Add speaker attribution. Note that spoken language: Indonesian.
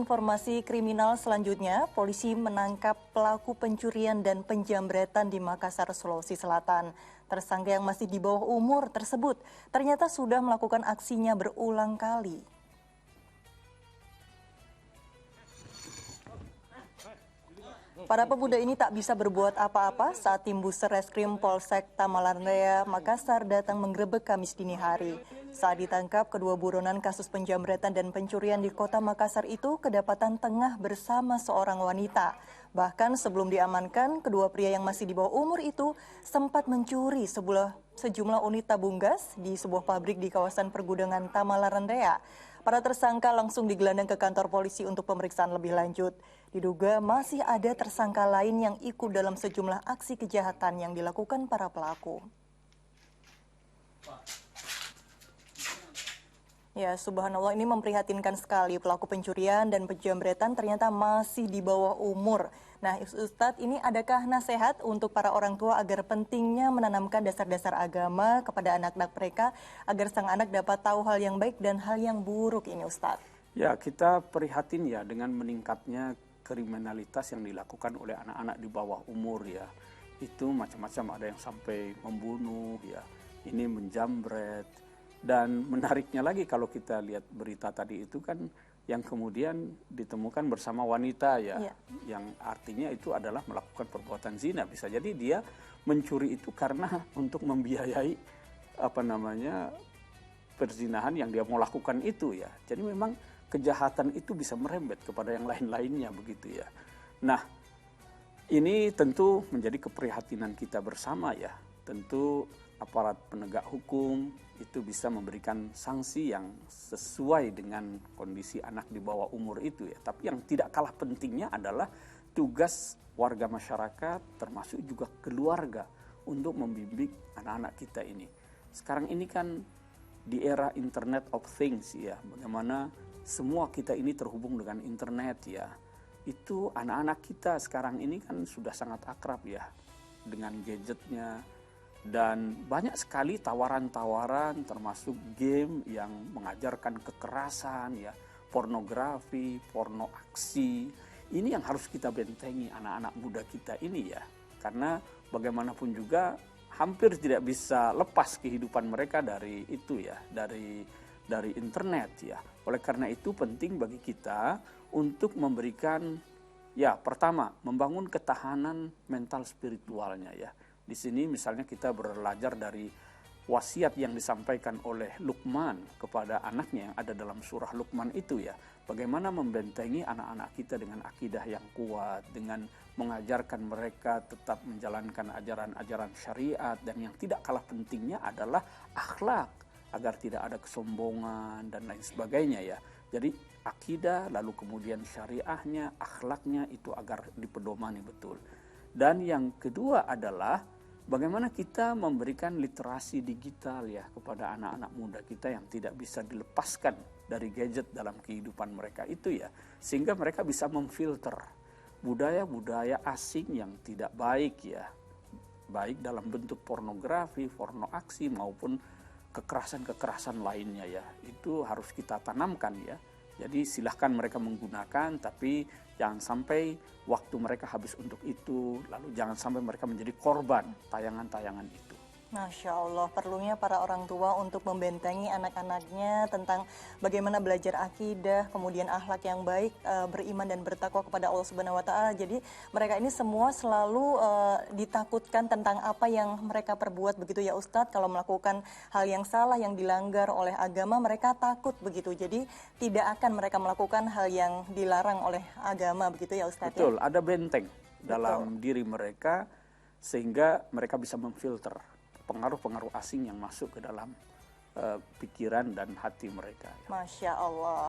Speaker 1: informasi kriminal selanjutnya, polisi menangkap pelaku pencurian dan penjambretan di Makassar, Sulawesi Selatan. Tersangka yang masih di bawah umur tersebut ternyata sudah melakukan aksinya berulang kali. Para pemuda ini tak bisa berbuat apa-apa saat tim Buser Reskrim Polsek Tamalanraya, Makassar datang menggerebek Kamis dini hari. Saat ditangkap, kedua buronan kasus penjambretan dan pencurian di kota Makassar itu kedapatan tengah bersama seorang wanita. Bahkan sebelum diamankan, kedua pria yang masih di bawah umur itu sempat mencuri sejumlah unit tabung gas di sebuah pabrik di kawasan pergudangan Tamalanraya. Para tersangka langsung digelandang ke kantor polisi untuk pemeriksaan lebih lanjut. Diduga masih ada tersangka lain yang ikut dalam sejumlah aksi kejahatan yang dilakukan para pelaku. Ya, subhanallah, ini memprihatinkan sekali. Pelaku pencurian dan penjambretan ternyata masih di bawah umur. Nah, Ustadz, ini adakah nasihat untuk para orang tua agar pentingnya menanamkan dasar-dasar agama kepada anak-anak mereka agar sang anak dapat tahu hal yang baik dan hal yang buruk ini, Ustadz?
Speaker 2: Ya, kita prihatin ya dengan meningkatnya kriminalitas yang dilakukan oleh anak-anak di bawah umur ya. Itu macam-macam, ada yang sampai membunuh ya, ini menjambret. Dan menariknya lagi kalau kita lihat berita tadi itu kan yang kemudian ditemukan bersama wanita ya, yang artinya itu adalah melakukan perbuatan zina. Bisa jadi dia mencuri itu karena untuk membiayai perzinahan yang dia mau lakukan itu ya. Jadi memang kejahatan itu bisa merembet kepada yang lain-lainnya begitu ya. Nah, ini tentu menjadi keprihatinan kita bersama ya. Tentu aparat penegak hukum itu bisa memberikan sanksi yang sesuai dengan kondisi anak di bawah umur itu ya. Tapi yang tidak kalah pentingnya adalah tugas warga masyarakat termasuk juga keluarga untuk membimbing anak-anak kita ini. Sekarang ini kan di era Internet of Things ya, bagaimana semua kita ini terhubung dengan internet ya. Itu anak-anak kita sekarang ini kan sudah sangat akrab ya dengan gadgetnya. Dan banyak sekali tawaran-tawaran termasuk game yang mengajarkan kekerasan ya, pornografi, porno aksi. Ini yang harus kita bentengi anak-anak muda kita ini ya. Karena bagaimanapun juga hampir tidak bisa lepas kehidupan mereka dari itu ya, dari internet ya. Oleh karena itu penting bagi kita untuk memberikan ya, pertama membangun ketahanan mental spiritualnya ya. Di sini misalnya kita belajar dari wasiat yang disampaikan oleh Luqman kepada anaknya yang ada dalam surah Luqman itu ya. Bagaimana membentengi anak-anak kita dengan akidah yang kuat, dengan mengajarkan mereka tetap menjalankan ajaran-ajaran syariat, dan yang tidak kalah pentingnya adalah akhlak agar tidak ada kesombongan dan lain sebagainya ya. Jadi akidah lalu kemudian syariahnya, akhlaknya itu agar dipedomani betul. Dan yang kedua adalah bagaimana kita memberikan literasi digital ya kepada anak-anak muda kita yang tidak bisa dilepaskan dari gadget dalam kehidupan mereka itu ya. Sehingga mereka bisa memfilter budaya-budaya asing yang tidak baik ya. Baik dalam bentuk pornografi, porno aksi maupun kekerasan-kekerasan lainnya ya. Itu harus kita tanamkan ya. Jadi silahkan mereka menggunakan, tapi jangan sampai waktu mereka habis untuk itu, lalu jangan sampai mereka menjadi korban tayangan-tayangan itu.
Speaker 1: Masya Allah, perlunya para orang tua untuk membentengi anak-anaknya tentang bagaimana belajar akidah, kemudian akhlak yang baik, beriman dan bertakwa kepada Allah Subhanahu wa Ta'ala. Jadi mereka ini semua selalu ditakutkan tentang apa yang mereka perbuat begitu ya Ustadz. Kalau melakukan hal yang salah, yang dilanggar oleh agama, mereka takut begitu. Jadi tidak akan mereka melakukan hal yang dilarang oleh agama begitu ya Ustadz.
Speaker 2: Betul, ada benteng dalam diri mereka sehingga mereka bisa memfilter pengaruh-pengaruh asing yang masuk ke dalam pikiran dan hati mereka.
Speaker 1: Masya Allah.